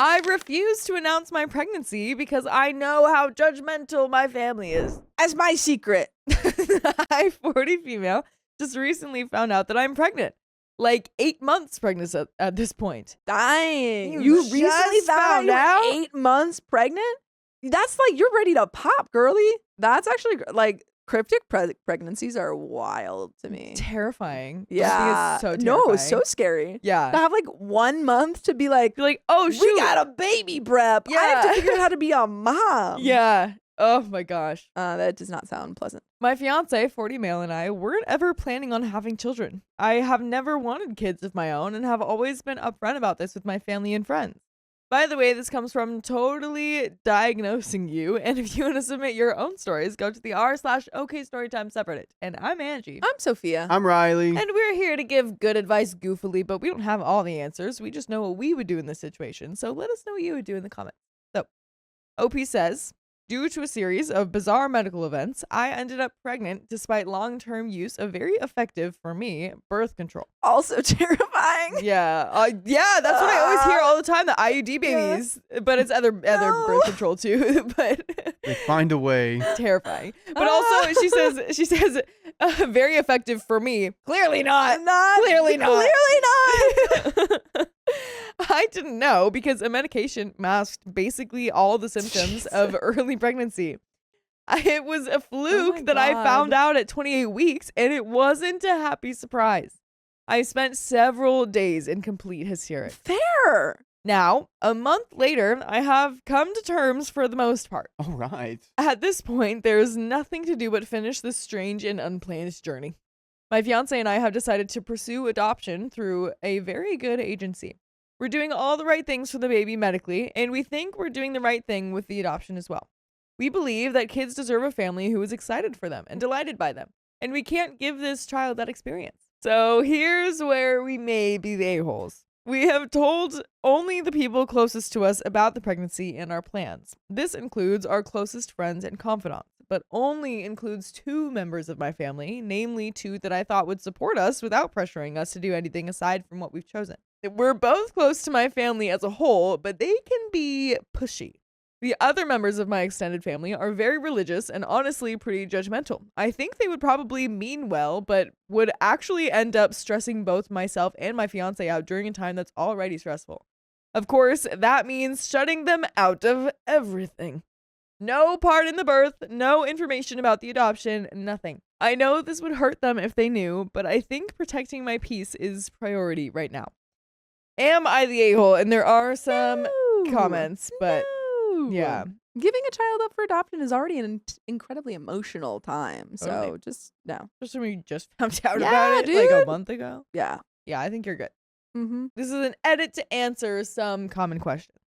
I refuse to announce my pregnancy because I know how judgmental my family is. As my secret. I, 40 female, just recently found out that I'm pregnant. Like 8 months pregnant at this point. Dang. You You just recently found out? 8 months pregnant? That's like, you're ready to pop, girly. That's actually, like, cryptic pregnancies are wild to me. Terrifying. Yeah. It's so terrifying. No, so scary. To Yeah. have like 1 month to be like, You're like, oh, shoot. we got a baby prep. I have to Yeah. figure out how to be a mom. Yeah. Oh my gosh. That does not sound pleasant. My fiance, 40 male, and I weren't ever planning on having children. I have never wanted kids of my own and have always been upfront about this with my family and friends. By the way, this comes from totally diagnosing you, and if you want to submit your own stories, go to the r/okstorytime subreddit. And I'm Angie. I'm Sophia. I'm Riley. And we're here to give good advice goofily, but we don't have all the answers. We just know what we would do in this situation. So let us know what you would do in the comments. So, OP says, due to a series of bizarre medical events, I ended up pregnant despite long-term use of very effective, for me, birth control. Also terrifying. Yeah, that's what I always hear all the time, the IUD babies. But it's other birth control too, but They find a way. terrifying. But also, she says, very effective for me. Clearly not. Clearly not. Clearly not. I didn't know because a medication masked basically all the symptoms of early pregnancy. It was a fluke that I found out at 28 weeks, and it wasn't a happy surprise. I spent several days in complete hysteria. Fair. Now, a month later, I have come to terms for the most part. All right. At this point, there is nothing to do but finish this strange and unplanned journey. My fiance and I have decided to pursue adoption through a very good agency. We're doing all the right things for the baby medically, and we think we're doing the right thing with the adoption as well. We believe that kids deserve a family who is excited for them and delighted by them, and we can't give this child that experience. So here's where we may be the a-holes. We have told only the people closest to us about the pregnancy and our plans. This includes our closest friends and confidants, but only includes 2 members of my family, namely 2 that I thought would support us without pressuring us to do anything aside from what we've chosen. We're both close to my family as a whole, but they can be pushy. The other members of my extended family are very religious and honestly pretty judgmental. I think they would probably mean well, but would actually end up stressing both myself and my fiance out during a time that's already stressful. Of course, that means shutting them out of everything. No part in the birth, no information about the adoption, nothing. I know this would hurt them if they knew, but I think protecting my peace is priority right now. Am I the a-hole? And there are some comments, but yeah. Giving a child up for adoption is already an incredibly emotional time. So Totally. just no. Just when we just found out Yeah, about it like a dude. month ago. Yeah. Yeah, I think you're good. Mm-hmm. This is an edit to answer some common questions.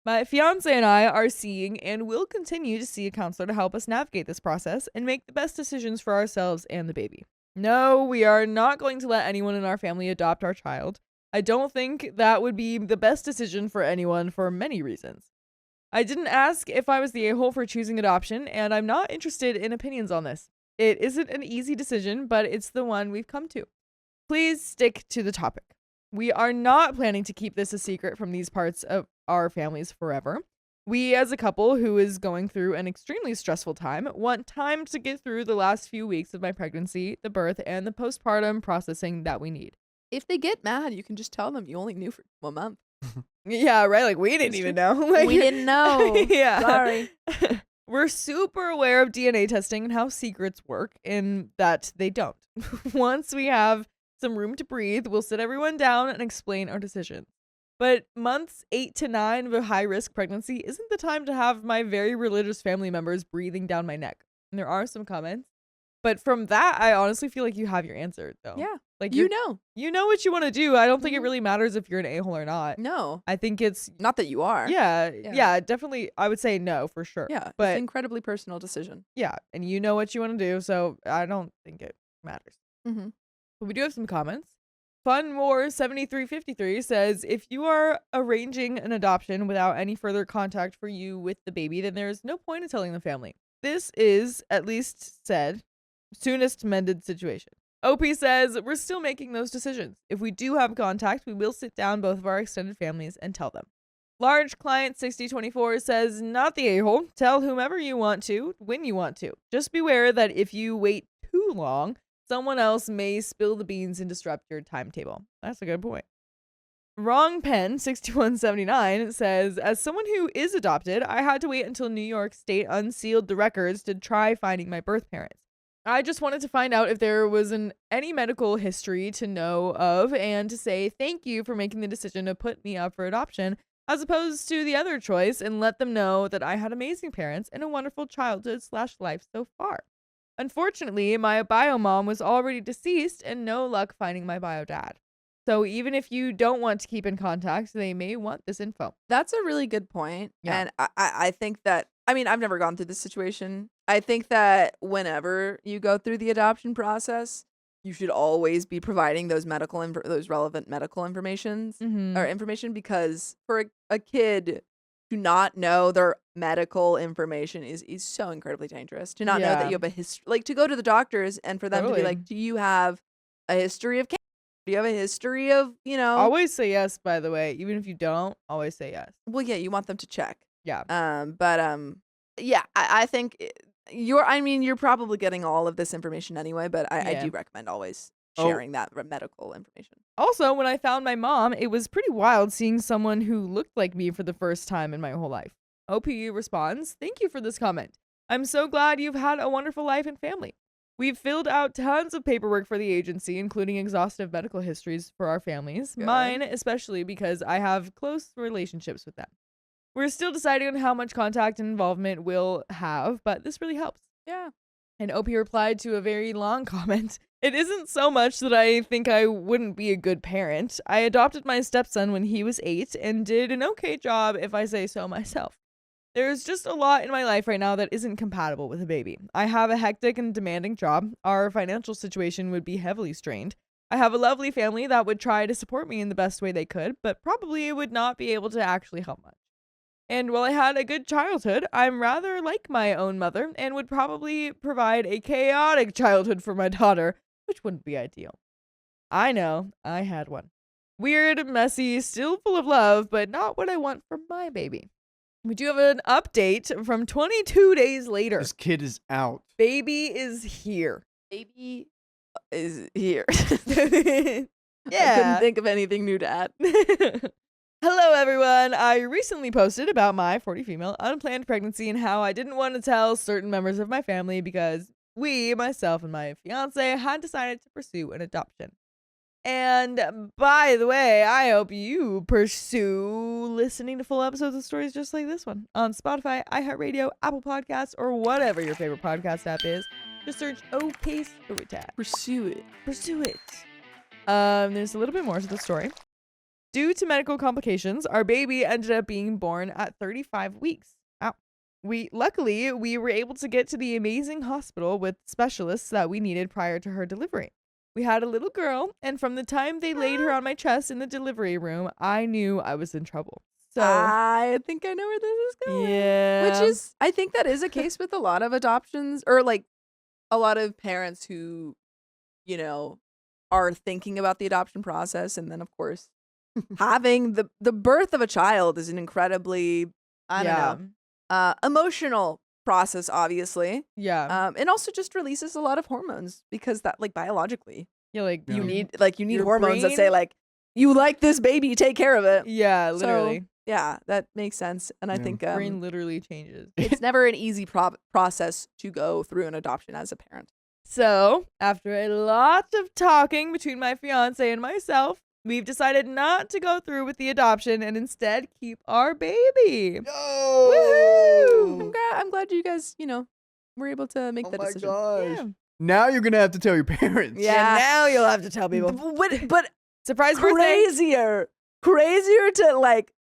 My fiance and I are seeing and will continue to see a counselor to help us navigate this process and make the best decisions for ourselves and the baby. No, we are not going to let anyone in our family adopt our child. I don't think that would be the best decision for anyone for many reasons. I didn't ask if I was the a-hole for choosing adoption, and I'm not interested in opinions on this. It isn't an easy decision, but it's the one we've come to. Please stick to the topic. We are not planning to keep this a secret from these parts of our families forever. We, as a couple who is going through an extremely stressful time, want time to get through the last few weeks of my pregnancy, the birth, and the postpartum processing that we need. If they get mad, you can just tell them you only knew for 1 month. Yeah, right? Like, we didn't even know. Like, We didn't know. Yeah. Sorry. We're super aware of DNA testing and how secrets work, and that they don't. Once we have some room to breathe, we'll sit everyone down and explain our decision. But months 8 to 9 of a high-risk pregnancy isn't the time to have my very religious family members breathing down my neck. And there are some comments. But from that, I honestly feel like you have your answer, though. Yeah. Like, You you know what you want to do. I don't think it Mhm. really matters if you're an a-hole or not. No. I think it's, Not that you are. yeah, definitely. I would say no for sure. Yeah. It's But an incredibly personal decision. yeah, and you know what you want to do, so I don't think it matters. Mm-hmm. But we do have some comments. Funmore7353 says, if you are arranging an adoption without any further contact for you with the baby, then there is no point in telling the family. This is, at least said, soonest mended situation. OP says, we're still making those decisions. If we do have contact, we will sit down both of our extended families and tell them. Large Client 6024 says, not the a-hole. Tell whomever you want to, when you want to. Just beware that if you wait too long, someone else may spill the beans and disrupt your timetable. That's a good point. Wrong Pen 6179 says, as someone who is adopted, I had to wait until New York State unsealed the records to try finding my birth parents. I just wanted to find out if there was any medical history to know of and to say thank you for making the decision to put me up for adoption as opposed to the other choice and let them know that I had amazing parents and a wonderful childhood/life so far. Unfortunately, my bio mom was already deceased and no luck finding my bio dad. So even if you don't want to keep in contact, they may want this info. That's a really good point. Yeah. And I think that, I mean, I've never gone through this situation. I think that whenever you go through the adoption process, you should always be providing those those relevant medical information, because for a kid to not know their medical information is so incredibly dangerous. To not know that you have a history, like to go to the doctors and for them to be like, do you have a history of cancer? Do you have a history of, Always say yes, by the way. Even if you don't, always say yes. Well, yeah, you want them to check. Yeah. Yeah, I think you're probably getting all of this information anyway, but I do recommend always sharing that medical information. Also, when I found my mom, it was pretty wild seeing someone who looked like me for the first time in my whole life. OPU responds, thank you for this comment. I'm so glad you've had a wonderful life and family. We've filled out tons of paperwork for the agency, including exhaustive medical histories for our families. Good. Mine, especially because I have close relationships with them. We're still deciding on how much contact and involvement we'll have, but this really helps. Yeah. And OP replied to a very long comment. It isn't so much that I think I wouldn't be a good parent. I adopted my stepson when he was 8 and did an okay job if I say so myself. There's just a lot in my life right now that isn't compatible with a baby. I have a hectic and demanding job. Our financial situation would be heavily strained. I have a lovely family that would try to support me in the best way they could, but probably would not be able to actually help much. And while I had a good childhood, I'm rather like my own mother and would probably provide a chaotic childhood for my daughter, which wouldn't be ideal. I know, I had one. Weird, messy, still full of love, but not what I want for my baby. We do have an update from 22 days later. This kid is out. Baby is here. Baby is here. Yeah. I couldn't think of anything new to add. Hello, everyone. I recently posted about my 40 female unplanned pregnancy and how I didn't want to tell certain members of my family because myself and my fiance, had decided to pursue an adoption. And by the way, I hope you pursue listening to full episodes of stories just like this one on Spotify, iHeartRadio, Apple Podcasts, or whatever your favorite podcast app is. Just search okstorytime. Pursue it. Pursue it. There's a little bit more to the story. Due to medical complications, our baby ended up being born at 35 weeks. Ow. Luckily, we were able to get to the amazing hospital with specialists that we needed prior to her delivery. We had a little girl, and from the time they laid her on my chest in the delivery room, I knew I was in trouble. So I think I know where this is going. Yeah. Which is, I think that is a case with a lot of adoptions, or like a lot of parents who, are thinking about the adoption process. And then, of course, having the birth of a child is an incredibly, emotional process, obviously. Yeah. And also just releases a lot of hormones because that, like, biologically, you need your hormones that brain- say, like, you like this baby, take care of it. Yeah, literally. So, yeah, that makes sense. And I think brain literally changes. it's never an easy process to go through an adoption as a parent. So, after a lot of talking between my fiance and myself, we've decided not to go through with the adoption and instead keep our baby. No! Woohoo! I'm glad you guys, were able to make that decision. Oh my gosh. Yeah. Now you're going to have to tell your parents. Yeah. And now you'll have to tell people. But Surprise birthday. Crazier to, like,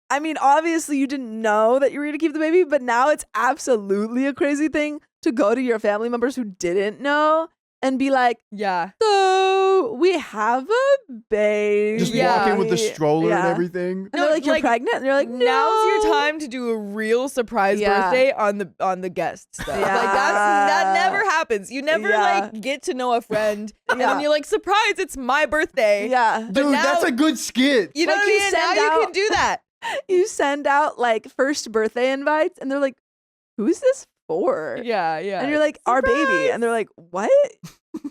I mean, obviously you didn't know that you were going to keep the baby, but now it's absolutely a crazy thing to go to your family members who didn't know and be like, Yeah. so we have a baby. Just walk in with the stroller and everything. And they're like, you're pregnant? And you're like, no. Now's your time to do a real surprise birthday on the guests. Though. Yeah. Like that never happens. You never like get to know a friend and then you're like, surprise, it's my birthday. Yeah. Dude, now- that's a good skit. You know Like, what I you mean? send Now you out- can do that. You send out like first birthday invites and they're like, who's this for? Yeah, yeah. And you're like, our baby. Surprise! And they're like, what?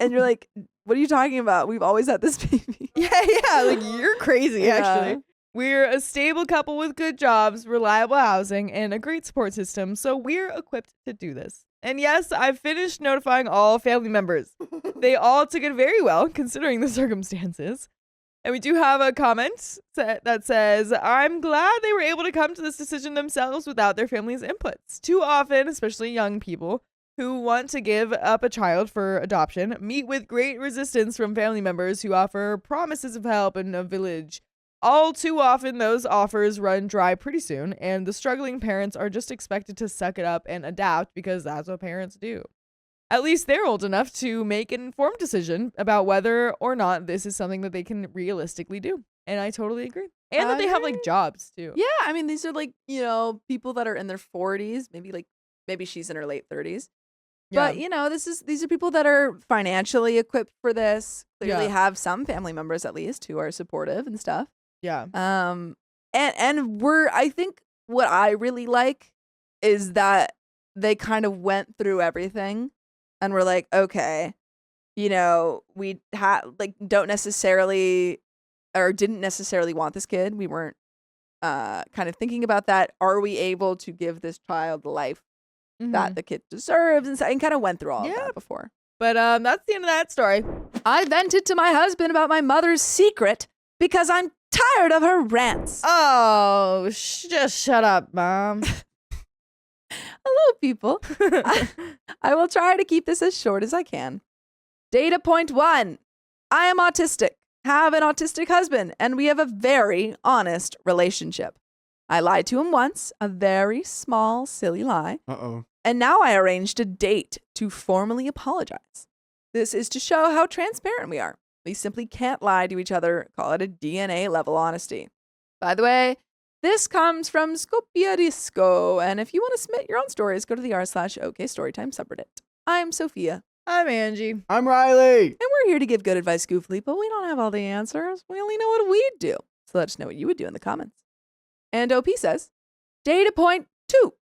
And you're like, what are you talking about? We've always had this baby. Yeah, like you're crazy, Yeah. actually. We're a stable couple with good jobs, reliable housing, and a great support system, so we're equipped to do this. And yes, I've finished notifying all family members. They all took it very well, considering the circumstances. And we do have a comment that says, I'm glad they were able to come to this decision themselves without their family's inputs. Too often, especially young people who want to give up a child for adoption, meet with great resistance from family members who offer promises of help and a village. All too often, those offers run dry pretty soon, and the struggling parents are just expected to suck it up and adapt because that's what parents do. At least they're old enough to make an informed decision about whether or not this is something that they can realistically do. And I totally agree. And that they have like jobs too. Yeah, I mean, these are like, people that are in their 40s, maybe she's in her late 30s. But, these are people that are financially equipped for this, clearly have some family members at least who are supportive and stuff. Yeah. And I think what I really like is that they kind of went through everything and we're like, okay, we don't necessarily or didn't necessarily want this kid. We weren't kind of thinking about that. Are we able to give this child the life that the kid deserves? And kind of went through all of that before. But that's the end of that story. I vented to my husband about my mother's secret because I'm tired of her rants. Oh, just shut up, Mom. Hello, people. I will try to keep this as short as I can. Data point 1. I am autistic, have an autistic husband, and we have a very honest relationship. I lied to him once, a very small, silly lie. Uh-oh. And now I arranged a date to formally apologize. This is to show how transparent we are. We simply can't lie to each other, call it a DNA level honesty. By the way, this comes from Scopia Disco, and if you want to submit your own stories, go to the r/okstorytime subreddit. I'm Sophia. I'm Angie. I'm Riley. And we're here to give good advice goofily, but we don't have all the answers. We only know what we'd do. So let us know what you would do in the comments. And OP says, data point 2.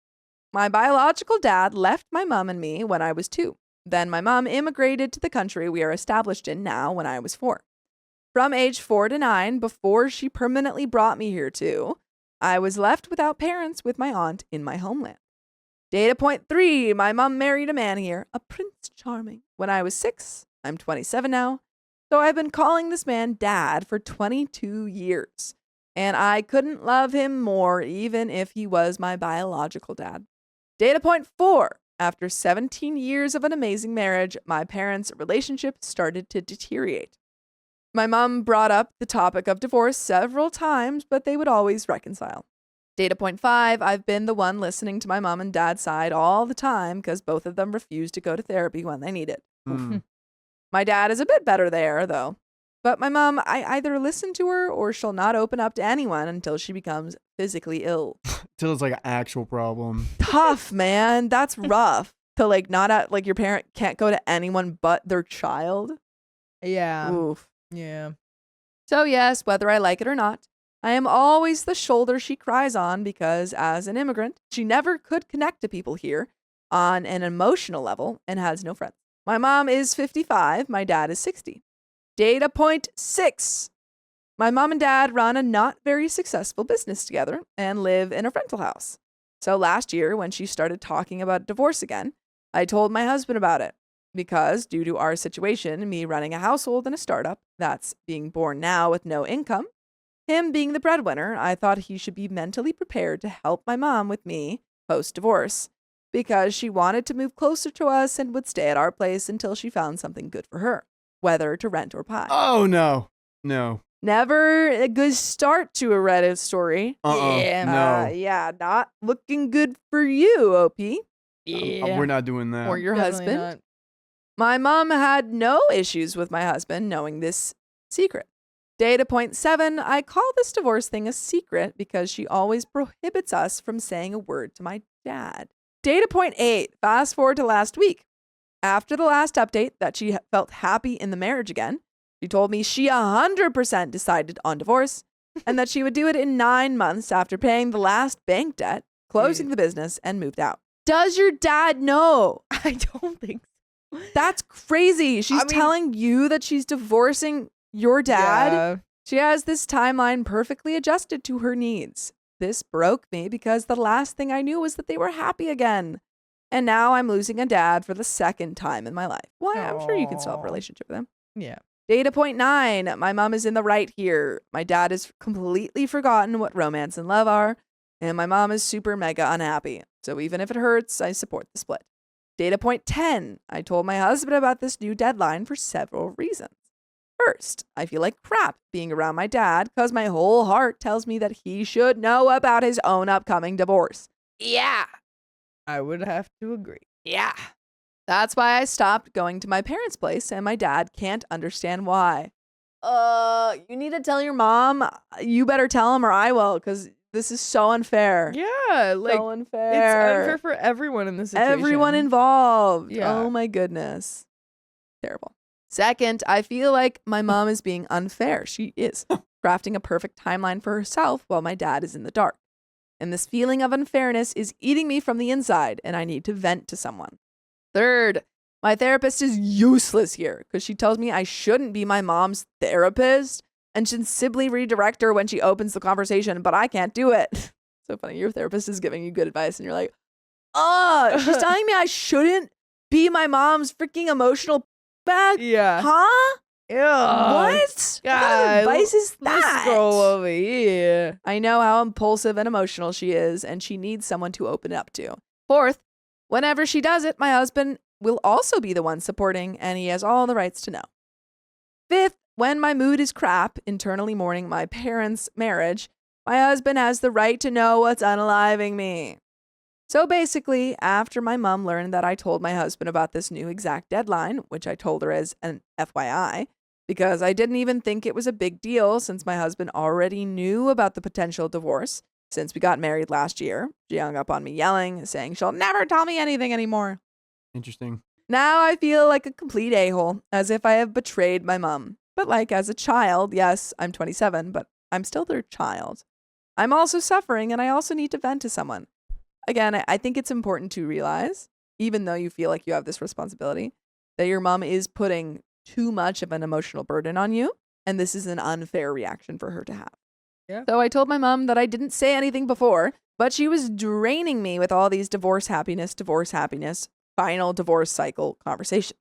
My biological dad left my mom and me when I was 2. Then my mom immigrated to the country we are established in now when I was 4. From age 4 to 9, before she permanently brought me here too, I was left without parents with my aunt in my homeland. Data point 3, my mom married a man here, a Prince Charming, when I was 6. I'm 27 now, so I've been calling this man Dad for 22 years. And I couldn't love him more even if he was my biological dad. Data point 4, after 17 years of an amazing marriage, my parents' relationship started to deteriorate. My mom brought up the topic of divorce several times, but they would always reconcile. Data point 5, I've been the one listening to my mom and dad's side all the time because both of them refuse to go to therapy when they need it. My dad is a bit better there, though. But my mom, I either listen to her or she'll not open up to anyone until she becomes physically ill. Till it's like an actual problem. Tough, man. That's rough. To your parent can't go to anyone but their child. Yeah. Oof. Yeah. So yes, whether I like it or not, I am always the shoulder she cries on because as an immigrant, she never could connect to people here on an emotional level and has no friends. My mom is 55. My dad is 60. Data point 6. My mom and dad run a not very successful business together and live in a rental house. So last year, when she started talking about divorce again, I told my husband about it. Because due to our situation, me running a household and a startup that's being born now with no income, him being the breadwinner, I thought he should be mentally prepared to help my mom with me post-divorce because she wanted to move closer to us and would stay at our place until she found something good for her, whether to rent or buy. Oh, no. No. Never a good start to a Reddit story. No. Yeah, not looking good for you, OP. We're not doing that. Or your Definitely husband. not. My mom had no issues with my husband knowing this secret. Data point 7, I call this divorce thing a secret because she always prohibits us from saying a word to my dad. Data point 8, fast forward to last week. After the last update that she felt happy in the marriage again, she told me she 100% decided on divorce and that she would do it in 9 months after paying the last bank debt, closing the business, and moved out. Does your dad know? I don't think so. That's crazy. She's telling you that she's divorcing your dad. Yeah. She has this timeline perfectly adjusted to her needs. This broke me because the last thing I knew was that they were happy again. And now I'm losing a dad for the second time in my life. Well, I'm sure you can still have a relationship with him. Yeah. Data point 9. My mom is in the right here. My dad has completely forgotten what romance and love are. And my mom is super mega unhappy. So even if it hurts, I support the split. Data point 10. I told my husband about this new deadline for several reasons. First, I feel like crap being around my dad because my whole heart tells me that he should know about his own upcoming divorce. Yeah. I would have to agree. Yeah. That's why I stopped going to my parents' place, and my dad can't understand why. You need to tell your mom. You better tell him or I will, because this is so unfair. Yeah, like so unfair. It's unfair for everyone in this situation. Everyone involved. Yeah. Oh my goodness. Terrible. Second, I feel like my mom is being unfair. She is crafting a perfect timeline for herself while my dad is in the dark. And this feeling of unfairness is eating me from the inside, and I need to vent to someone. Third, my therapist is useless here because she tells me I shouldn't be my mom's therapist and should simply redirect her when she opens the conversation, but I can't do it. So funny. Your therapist is giving you good advice, and you're like, she's telling me I shouldn't be my mom's freaking emotional bag? Yeah. Huh? Ew. What? God, What kind of advice is Let's that? go over here. I know how impulsive and emotional she is, and she needs someone to open up to. Fourth, whenever she does it, my husband will also be the one supporting, and he has all the rights to know. Fifth, when my mood is crap, internally mourning my parents' marriage, my husband has the right to know what's unaliving me. So basically, after my mom learned that I told my husband about this new exact deadline, which I told her as an FYI, because I didn't even think it was a big deal since my husband already knew about the potential divorce since we got married last year. She hung up on me yelling, saying she'll never tell me anything anymore. Interesting. Now I feel like a complete a-hole, as if I have betrayed my mom. But like as a child, yes, I'm 27, but I'm still their child. I'm also suffering, and I also need to vent to someone. Again, I think it's important to realize, even though you feel like you have this responsibility, that your mom is putting too much of an emotional burden on you, and this is an unfair reaction for her to have. Yeah. So I told my mom that I didn't say anything before, but she was draining me with all these divorce happiness, final divorce cycle conversations.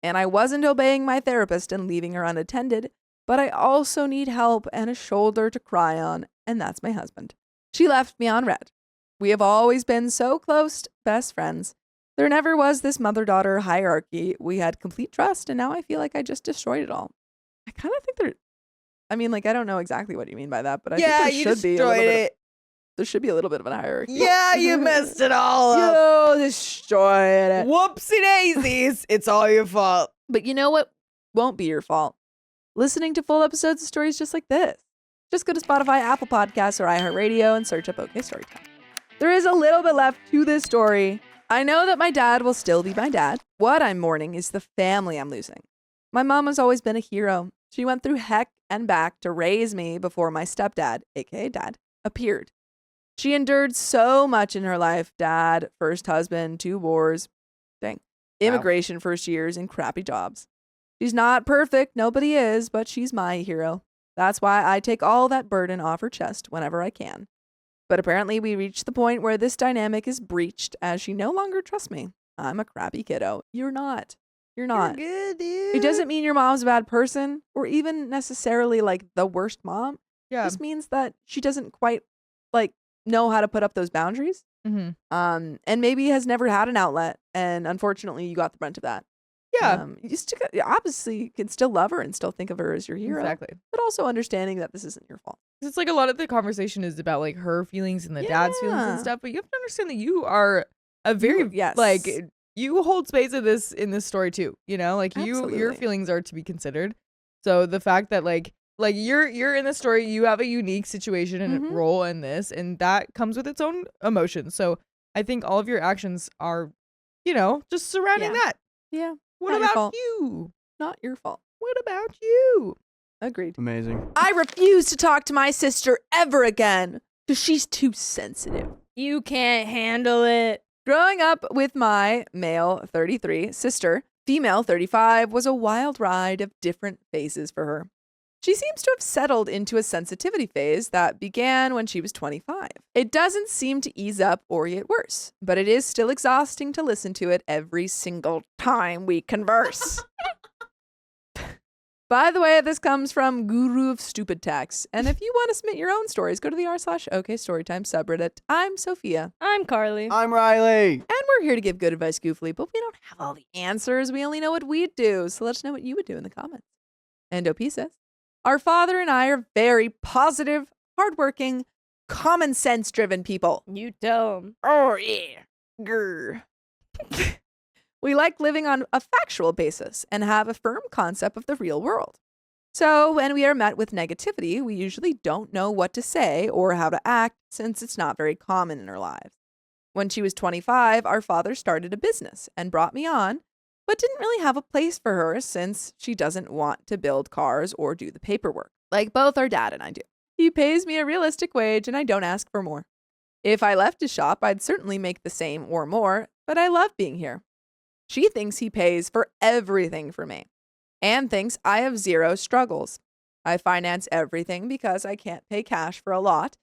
And I wasn't obeying my therapist and leaving her unattended, but I also need help and a shoulder to cry on, and that's my husband. She left me on red. We have always been so close, best friends. There never was this mother-daughter hierarchy. We had complete trust, and now I feel like I just destroyed it all. I kind of think I don't know exactly what you mean by that, but I think there should be a little bit. There should be a little bit of a hierarchy. Yeah, you messed it all up. You destroyed it. Whoopsie daisies. It's all your fault. But you know what won't be your fault? Listening to full episodes of stories just like this. Just go to Spotify, Apple Podcasts, or iHeartRadio and search up OKstorytime. There is a little bit left to this story. I know that my dad will still be my dad. What I'm mourning is the family I'm losing. My mom has always been a hero. She went through heck and back to raise me before my stepdad, aka dad, appeared. She endured so much in her life. Dad, first husband, 2 wars, immigration first years, and crappy jobs. She's not perfect, nobody is, but she's my hero. That's why I take all that burden off her chest whenever I can. But apparently we reached the point where this dynamic is breached as she no longer trusts me. I'm a crappy kiddo. You're not. You're not. You're good, dude. It doesn't mean your mom's a bad person or even necessarily like the worst mom. Yeah. It just means that she doesn't quite know how to put up those boundaries. Mm-hmm. And maybe has never had an outlet. And unfortunately, you got the brunt of that. Yeah. You obviously can still love her and still think of her as your hero. Exactly. But also understanding that this isn't your fault. It's like a lot of the conversation is about like her feelings and the dad's feelings and stuff, but you have to understand that you are a very you hold space in this story too, like your Absolutely. feelings are to be considered. So the fact that like you're in the story, you have a unique situation and role in this, and that comes with its own emotions. So I think all of your actions are, just surrounding that. Yeah. What Not your about fault. you? Not your fault. What about you? Agreed. Amazing. I refuse to talk to my sister ever again because she's too sensitive. You can't handle it. Growing up with my male 33 sister, female 35, was a wild ride of different phases for her. She seems to have settled into a sensitivity phase that began when she was 25. It doesn't seem to ease up or get worse, but it is still exhausting to listen to it every single time we converse. By the way, this comes from Guru of Stupid Tax. And if you want to submit your own stories, go to the r/okstorytime subreddit. I'm Sophia. I'm Carly. I'm Riley. And we're here to give good advice goofily, but we don't have all the answers. We only know what we'd do. So let us know what you would do in the comments. And OP says, our father and I are very positive, hardworking, common sense driven people. You tell him. Oh, yeah. Grr. We like living on a factual basis and have a firm concept of the real world. So when we are met with negativity, we usually don't know what to say or how to act since it's not very common in our lives. When she was 25, our father started a business and brought me on, but didn't really have a place for her since she doesn't want to build cars or do the paperwork, like both our dad and I do. He pays me a realistic wage and I don't ask for more. If I left his shop, I'd certainly make the same or more, but I love being here. She thinks he pays for everything for me and thinks I have zero struggles. I finance everything because I can't pay cash for a lot,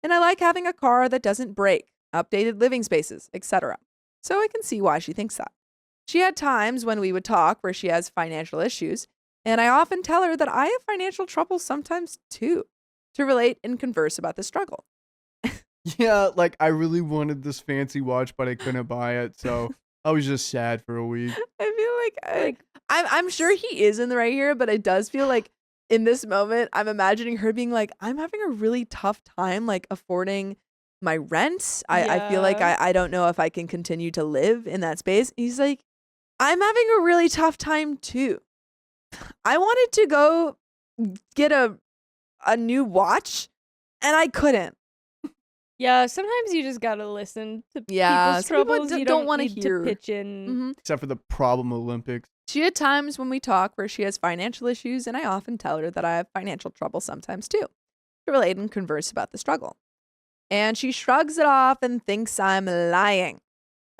and I like having a car that doesn't break, updated living spaces, etc. So I can see why she thinks that. She had times when we would talk where she has financial issues, and I often tell her that I have financial trouble sometimes too, to relate and converse about the struggle. Yeah, like I really wanted this fancy watch, but I couldn't buy it, so I was just sad for a week. I feel like I'm sure he is in the right here, but it does feel like in this moment, I'm imagining her being like, I'm having a really tough time like affording my rent. I feel like I don't know if I can continue to live in that space. He's like, I'm having a really tough time too. I wanted to go get a new watch and I couldn't. Yeah, sometimes you just gotta listen to Yeah, people's some people troubles. You don't wanna need hear. to pitch in. Mm-hmm. Except for the problem Olympics. She had times when we talk where she has financial issues, and I often tell her that I have financial trouble sometimes too, to relate and converse about the struggle. And she shrugs it off and thinks I'm lying.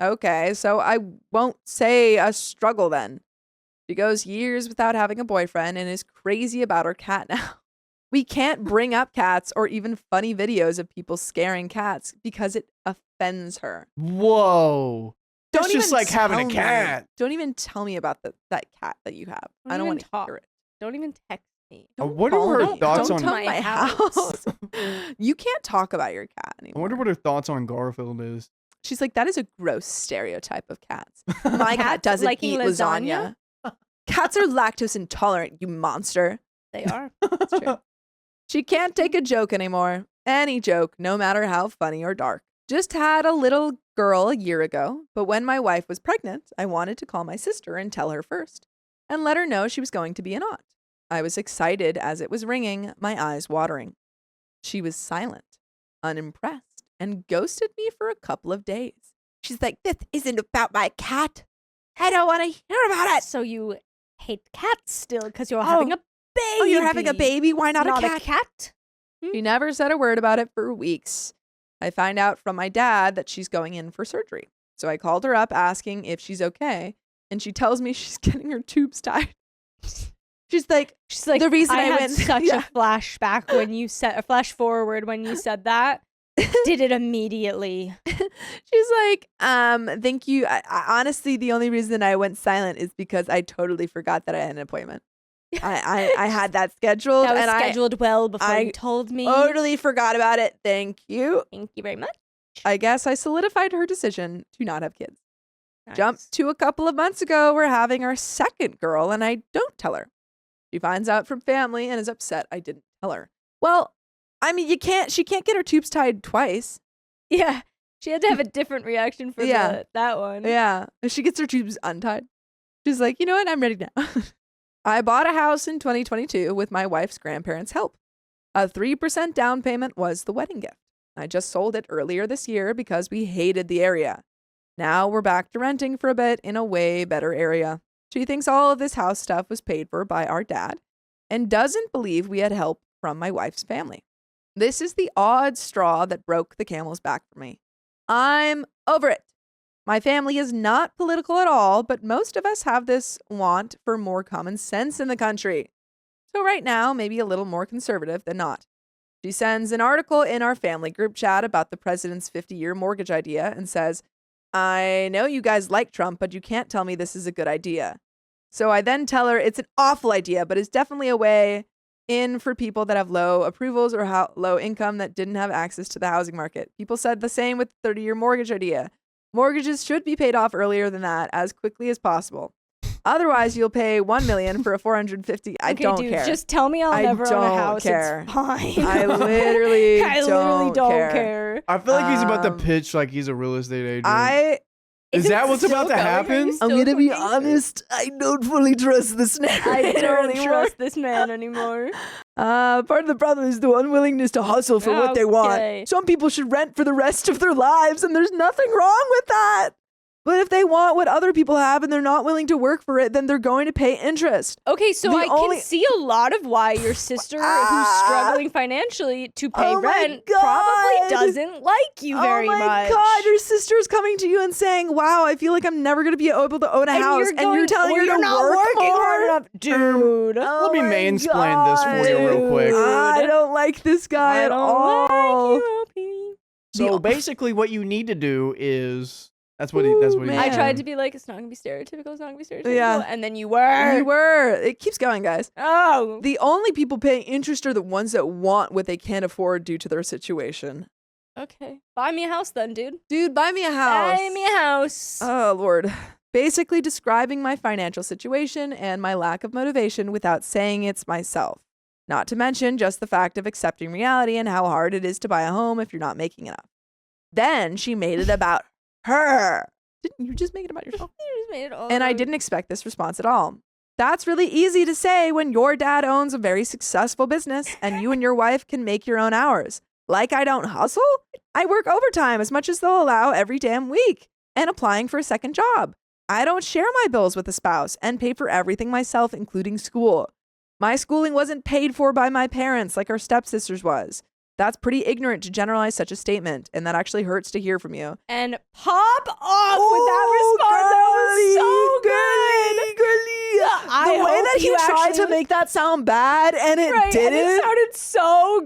Okay, so I won't say a struggle then. She goes years without having a boyfriend and is crazy about her cat now. We can't bring up cats or even funny videos of people scaring cats because it offends her. Whoa. That's just like having a tell me- cat. Don't even tell me about that cat that you have. I don't even want to talk. hear it. Don't even text me. What are Call her me. thoughts Don't on? tell My my house. house. You can't talk about your cat I anymore. wonder what her thoughts on Garfield is. She's like, that is a gross stereotype of cats. My cat Cats doesn't liking eat lasagna. Cats are lactose intolerant, you monster. They are. That's true. She can't take a joke anymore. Any joke, no matter how funny or dark. Just had a little girl a year ago, but when my wife was pregnant, I wanted to call my sister and tell her first, and let her know she was going to be an aunt. I was excited as it was ringing, my eyes watering. She was silent, unimpressed, and ghosted me for a couple of days. She's like, this isn't about my cat. I don't want to hear about it. So you hate cats still because you're having a baby. Oh, you're having a baby? Why not, Not a cat? She never said a word about it for weeks. I find out from my dad that she's going in for surgery. So I called her up asking if she's okay, and she tells me she's getting her tubes tied. She's like, the reason I had went such a flashback when you said a flash forward when you said that. Did it immediately. She's like, thank you. I honestly, the only reason I went silent is because I totally forgot that I had an appointment. I had that scheduled. That was and scheduled well before I you told me. totally forgot about it. Thank you. Thank you very much. I guess I solidified her decision to not have kids. Nice. Jump to a couple of months ago, we're having our second girl, and I don't tell her. She finds out from family and is upset I didn't tell her. Well, I mean, she can't get her tubes tied twice. Yeah. She had to have a different reaction for that one. Yeah. If she gets her tubes untied, she's like, you know what? I'm ready now. I bought a house in 2022 with my wife's grandparents' help. A 3% down payment was the wedding gift. I just sold it earlier this year because we hated the area. Now we're back to renting for a bit in a way better area. She thinks all of this house stuff was paid for by our dad, and doesn't believe we had help from my wife's family. This is the odd straw that broke the camel's back for me. I'm over it. My family is not political at all, but most of us have this want for more common sense in the country. So right now, maybe a little more conservative than not. She sends an article in our family group chat about the president's 50-year mortgage idea and says, I know you guys like Trump, but you can't tell me this is a good idea. So I then tell her it's an awful idea, but it's definitely a way in for people that have low approvals or low income that didn't have access to the housing market. People said the same with the 30-year mortgage idea. Mortgages should be paid off earlier than that, as quickly as possible. Otherwise, you'll pay $1 million for a 450. I don't dude, care. Just tell me I'll never own a house. Care. It's fine. I literally don't care. I feel like he's about to pitch like he's a real estate agent. Is that what's about to happen? I'm gonna be honest. I don't fully trust this man. I don't trust this man anymore. Part of the problem is the unwillingness to hustle for what they want. Some people should rent for the rest of their lives, and there's nothing wrong with that. But if they want what other people have and they're not willing to work for it, then they're going to pay interest. Okay, so I can see a lot of why your sister, who's struggling financially to pay rent, probably doesn't like you very much. Oh my God, your sister's coming to you and saying, wow, I feel like I'm never going to be able to own a house. And you're telling her you're to not work working more? hard enough. Dude. Let me mansplain this for you real quick. I don't like this guy at all. So basically what you need to do is... That's what he I tried to be like, it's not going to be stereotypical, it's not going to be stereotypical. Yeah. And then you were. You were. It keeps going, guys. Oh. The only people paying interest are the ones that want what they can't afford due to their situation. Okay. Buy me a house then, dude. Dude, buy me a house. Buy me a house. Oh, Lord. Basically describing my financial situation and my lack of motivation without saying it's myself. Not to mention just the fact of accepting reality and how hard it is to buy a home if you're not making enough. Then she made it about her. Didn't you just make it about yourself? You just made it all. And I didn't expect this response at all. That's really easy to say when your dad owns a very successful business and you and your wife can make your own hours. Like I don't hustle? I work overtime as much as they'll allow every damn week and applying for a second job. I don't share my bills with a spouse and pay for everything myself, including school. My schooling wasn't paid for by my parents like our stepsisters was. That's pretty ignorant to generalize such a statement, and that actually hurts to hear from you. And pop off with that response. That was so good. The way that he tried to make that sound bad, and it didn't. And it sounded so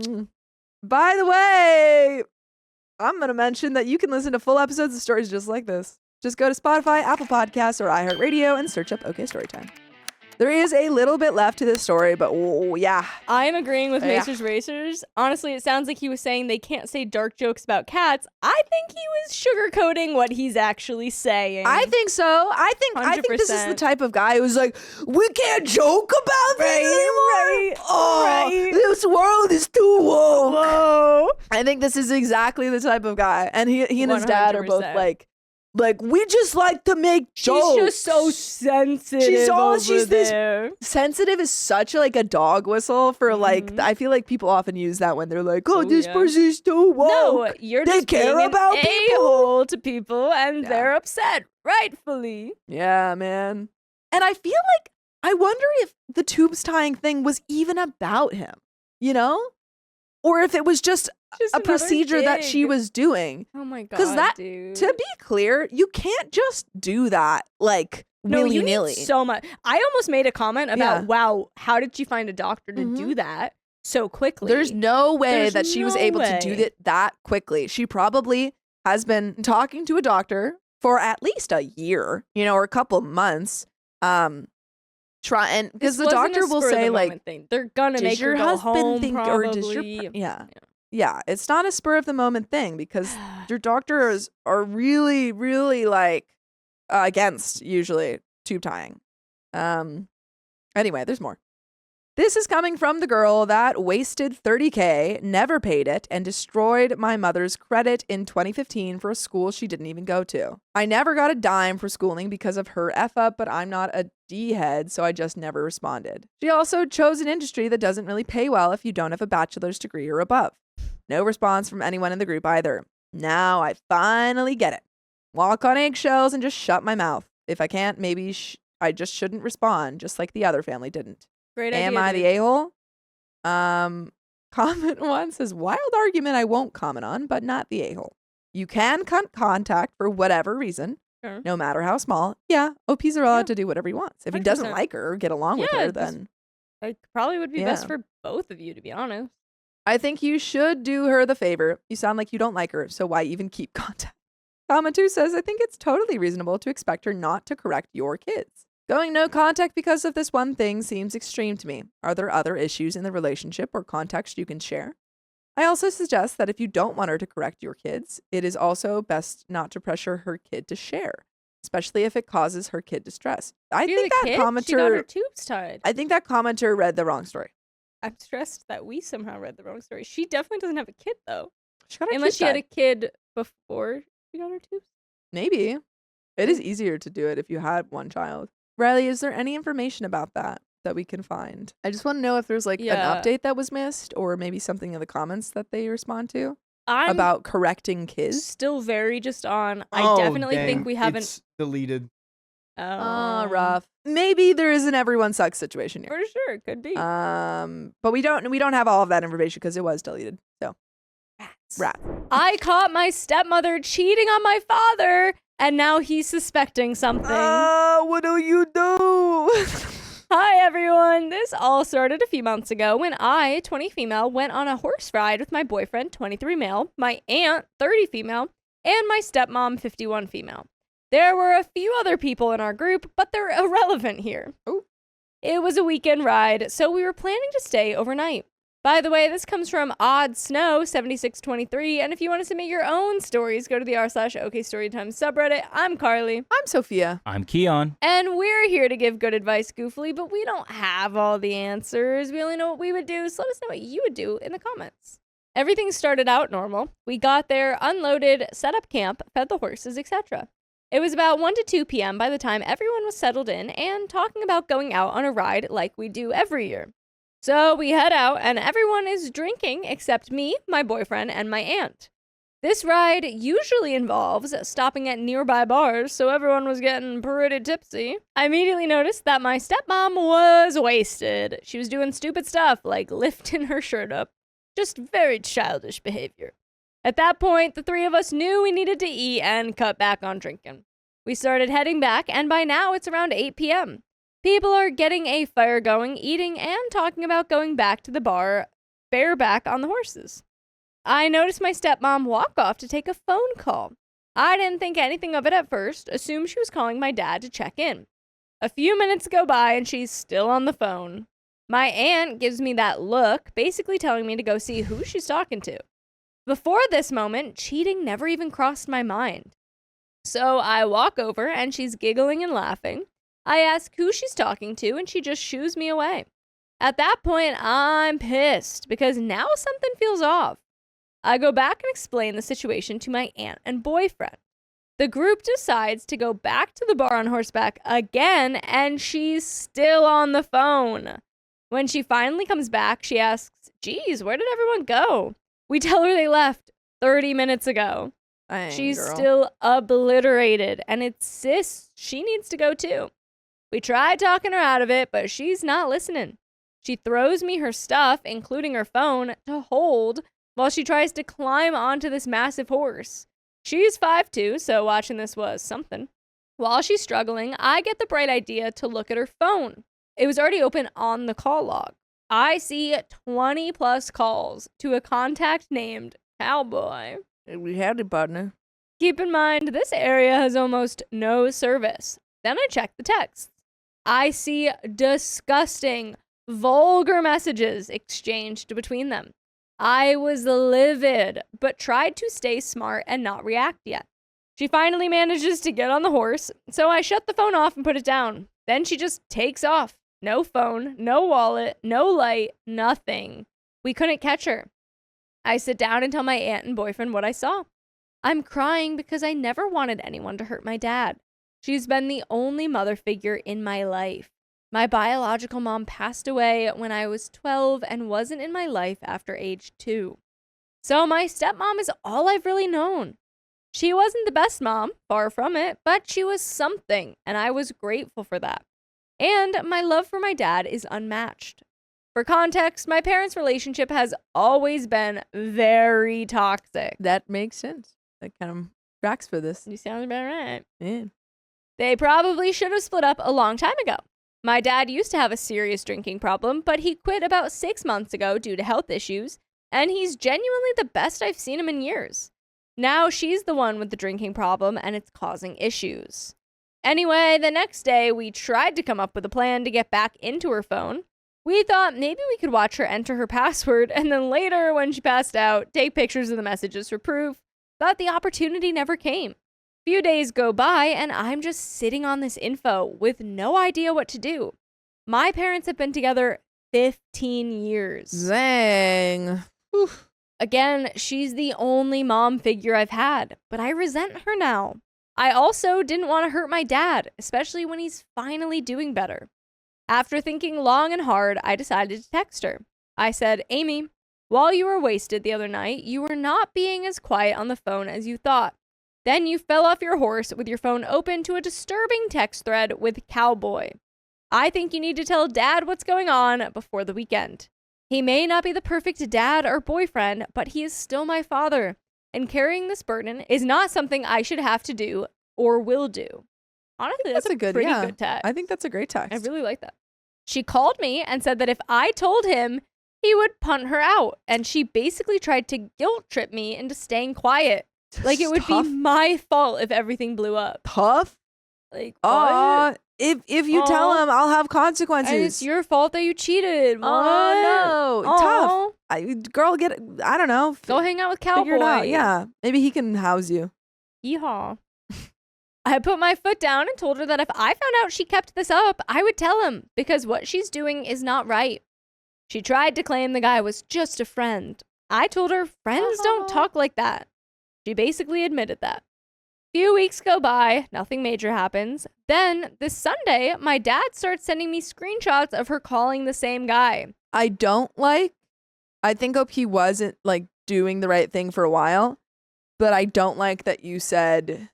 good. By the way, I'm going to mention that you can listen to full episodes of stories just like this. Just go to Spotify, Apple Podcasts, or iHeartRadio and search up OK Storytime. There is a little bit left to this story, but yeah. I am agreeing with Macers Racers. Honestly, it sounds like he was saying they can't say dark jokes about cats. I think he was sugarcoating what he's actually saying. I think so. I think this is the type of guy who's like, we can't joke about this anymore. This world is too woke. Whoa. I think this is exactly the type of guy. And he and his dad are both like, we just like to make jokes. She's just so sensitive. She's this sensitive is such a dog whistle for I feel like people often use that when they're like, this person's too woke. No, you're just care being about an a-hole to people and they're upset, rightfully. Yeah, man. And I feel like I wonder if the tubes tying thing was even about him, or if it was just a procedure that she was doing. Oh my God, because dude. To be clear, you can't just do that willy-nilly. You need so much. I almost made a comment about, wow, how did she find a doctor to do that so quickly? There's no way that she was able to do it that quickly. She probably has been talking to a doctor for at least a year, or a couple months. Because the doctor will say they're gonna make your husband think, probably. Or does yeah, it's not a spur of the moment thing because your doctors are really, really against usually tube tying. Anyway, there's more. This is coming from the girl that wasted $30K, never paid it, and destroyed my mother's credit in 2015 for a school she didn't even go to. I never got a dime for schooling because of her F-up, but I'm not a D-head, so I just never responded. She also chose an industry that doesn't really pay well if you don't have a bachelor's degree or above. No response from anyone in the group either. Now I finally get it. Walk on eggshells and just shut my mouth. If I can't, maybe I just shouldn't respond, just like the other family didn't. Great idea. Am I the dude. a-hole? Comment one says, wild argument I won't comment on, but not the a-hole. You can contact for whatever reason, Sure. no matter how small. Yeah, OPs are allowed Yeah. to do whatever he wants. If he doesn't 100%. like her or get along with Yeah, her, this- then It probably would be best Yeah. for both of you, to be honest. I think you should do her the favor. You sound like you don't like her, so why even keep contact? Comment 2 says, I think it's totally reasonable to expect her not to correct your kids. Going no contact because of this one thing seems extreme to me. Are there other issues in the relationship or context you can share? I also suggest that if you don't want her to correct your kids, it is also best not to pressure her kid to share, especially if it causes her kid distress. I You're think the that kid? She got her commenter tubes tied. I think that commenter read the wrong story. I'm stressed that we somehow read the wrong story. She definitely doesn't have a kid, though. She got her Unless tubes she had a tied. kid before she got her tubes. Maybe. It is easier to do it if you had one child. Riley, is there any information about that we can find? I just want to know if there's like Yeah. an update that was missed or maybe something in the comments that they respond to I'm about correcting kids. still very just on. I Oh, definitely dang, think we haven't. It's deleted. Rough. Maybe there is an everyone sucks situation here. For sure, could be. But we don't have all of that information because it was deleted. So rat. I caught my stepmother cheating on my father, and now he's suspecting something. What do you do? Hi, everyone. This all started a few months ago when I, 20 female, went on a horse ride with my boyfriend, 23 male, my aunt, 30 female, and my stepmom, 51 female. There were a few other people in our group, but they're irrelevant here. Oh. It was a weekend ride, so we were planning to stay overnight. By the way, this comes from Odd Snow 7623, and if you want to submit your own stories, go to the r/okstorytime subreddit. I'm Carly, I'm Sophia. I'm Keon. and we're here to give good advice goofily, but we don't have all the answers. We only know what we would do, so let us know what you would do in the comments. Everything started out normal. We got there, unloaded, set up camp, fed the horses, etc. It was about 1 to 2 p.m. by the time everyone was settled in and talking about going out on a ride like we do every year. So we head out, and everyone is drinking except me, my boyfriend, and my aunt. This ride usually involves stopping at nearby bars, so everyone was getting pretty tipsy. I immediately noticed that my stepmom was wasted. She was doing stupid stuff like lifting her shirt up. Just very childish behavior. At that point, the three of us knew we needed to eat and cut back on drinking. We started heading back, and by now it's around 8 p.m. People are getting a fire going, eating, and talking about going back to the bar, bareback on the horses. I noticed my stepmom walk off to take a phone call. I didn't think anything of it at first, assumed she was calling my dad to check in. A few minutes go by, and she's still on the phone. My aunt gives me that look, basically telling me to go see who she's talking to. Before this moment, cheating never even crossed my mind. So I walk over, and she's giggling and laughing. I ask who she's talking to, and she just shoos me away. At that point, I'm pissed because now something feels off. I go back and explain the situation to my aunt and boyfriend. The group decides to go back to the bar on horseback again, and she's still on the phone. When she finally comes back, she asks, "Geez, where did everyone go?" We tell her they left 30 minutes ago. Dang, She's girl. still obliterated and insists she needs to go too. We tried talking her out of it, but she's not listening. She throws me her stuff, including her phone, to hold while she tries to climb onto this massive horse. She's 5'2", so watching this was something. While she's struggling, I get the bright idea to look at her phone. It was already open on the call log. I see 20 plus calls to a contact named Cowboy. We had it, partner. Keep in mind, this area has almost no service. Then I check the texts. I see disgusting, vulgar messages exchanged between them. I was livid, but tried to stay smart and not react yet. She finally manages to get on the horse, so I shut the phone off and put it down. Then she just takes off. No phone, no wallet, no light, nothing. We couldn't catch her. I sit down and tell my aunt and boyfriend what I saw. I'm crying because I never wanted anyone to hurt my dad. She's been the only mother figure in my life. My biological mom passed away when I was 12 and wasn't in my life after age 2. So my stepmom is all I've really known. She wasn't the best mom, far from it, but she was something, and I was grateful for that. And my love for my dad is unmatched. For context, my parents' relationship has always been very toxic. That makes sense. That kind of tracks for this. You sound about right. Yeah. They probably should have split up a long time ago. My dad used to have a serious drinking problem, but he quit about 6 months ago due to health issues, and he's genuinely the best I've seen him in years. Now she's the one with the drinking problem, and it's causing issues. Anyway, the next day, we tried to come up with a plan to get back into her phone. We thought maybe we could watch her enter her password, and then later, when she passed out, take pictures of the messages for proof, but the opportunity never came. Few days go by, and I'm just sitting on this info with no idea what to do. My parents have been together 15 years. Dang. Whew. Again, she's the only mom figure I've had, but I resent her now. I also didn't want to hurt my dad, especially when he's finally doing better. After thinking long and hard, I decided to text her. I said, Amy, while you were wasted the other night, you were not being as quiet on the phone as you thought. Then you fell off your horse with your phone open to a disturbing text thread with Cowboy. I think you need to tell Dad what's going on before the weekend. He may not be the perfect dad or boyfriend, but he is still my father, and carrying this burden is not something I should have to do or will do. Honestly, that's a pretty good text. I think that's a great text. I really like that. She called me and said that if I told him, he would punt her out, and she basically tried to guilt trip me into staying quiet. Like it would be my fault if everything blew up. Tough. Like, what? If you tell him, I'll have consequences. And it's your fault that you cheated. What? Oh no, tough. Girl, I don't know. Go hang out with Cowboy. Figure it out. Yeah, maybe he can house you. Yeehaw. I put my foot down and told her that if I found out she kept this up, I would tell him because what she's doing is not right. She tried to claim the guy was just a friend. I told her friends don't talk like that. She basically admitted that. Few weeks go by, nothing major happens. Then, this Sunday, my dad starts sending me screenshots of her calling the same guy. I think OP wasn't like doing the right thing for a while, but I don't like that you said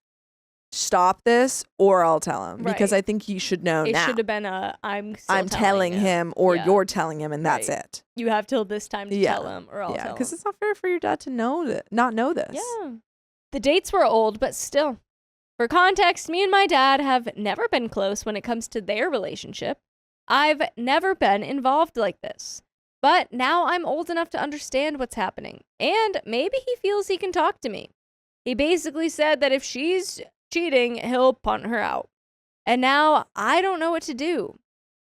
stop this or I'll tell him because Right. I think he should know It now. should have been I'm telling him or Yeah. you're telling him and that's Right. it. You have till this time to Yeah. tell him or I'll Yeah, tell because him. it's not fair for your dad to not know this. Yeah. The dates were old, but still. For context, me and my dad have never been close when it comes to their relationship. I've never been involved like this. But now I'm old enough to understand what's happening. And maybe he feels he can talk to me. He basically said that if she's cheating, he'll punt her out. And now I don't know what to do.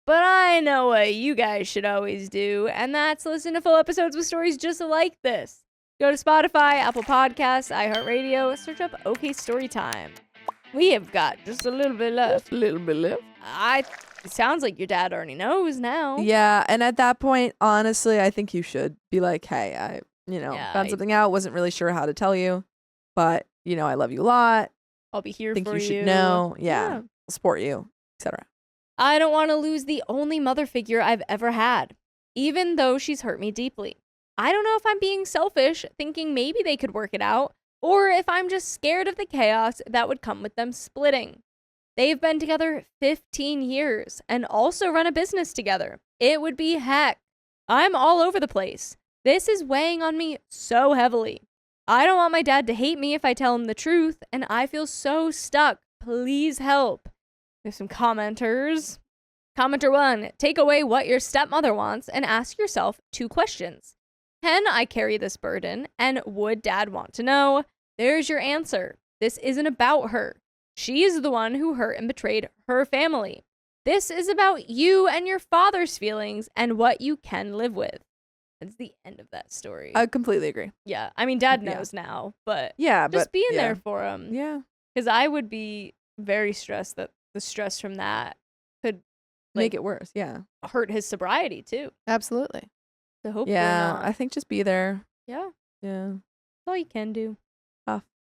But I know what you guys should always do, and that's listen to full episodes with stories just like this. Go to Spotify, Apple Podcasts, iHeartRadio, search up OK Storytime. We have got just a little bit left. A little bit left. It sounds like your dad already knows now. Yeah, and at that point, honestly, I think you should be like, hey, I found something out, wasn't really sure how to tell you, but, I love you a lot. I'll be here Think for you you. should know. Yeah. I'll support you, etc. I don't want to lose the only mother figure I've ever had, even though she's hurt me deeply. I don't know if I'm being selfish, thinking maybe they could work it out, or if I'm just scared of the chaos that would come with them splitting. They've been together 15 years and also run a business together. It would be heck. I'm all over the place. This is weighing on me so heavily. I don't want my dad to hate me if I tell him the truth, and I feel so stuck. Please help. There's some commenters. Commenter 1, take away what your stepmother wants and ask yourself 2 questions. Can I carry this burden? And would dad want to know? There's your answer. This isn't about her. She is the one who hurt and betrayed her family. This is about you and your father's feelings and what you can live with. That's the end of that story. I completely agree. Yeah. I mean, dad knows now, but Yeah, just but being yeah. there for him. Yeah. Because I would be very stressed that the stress from that could Make it worse. Yeah. hurt his sobriety too. Absolutely. So hopefully Yeah. not. I think just be there. Yeah. Yeah. That's all you can do. Tough.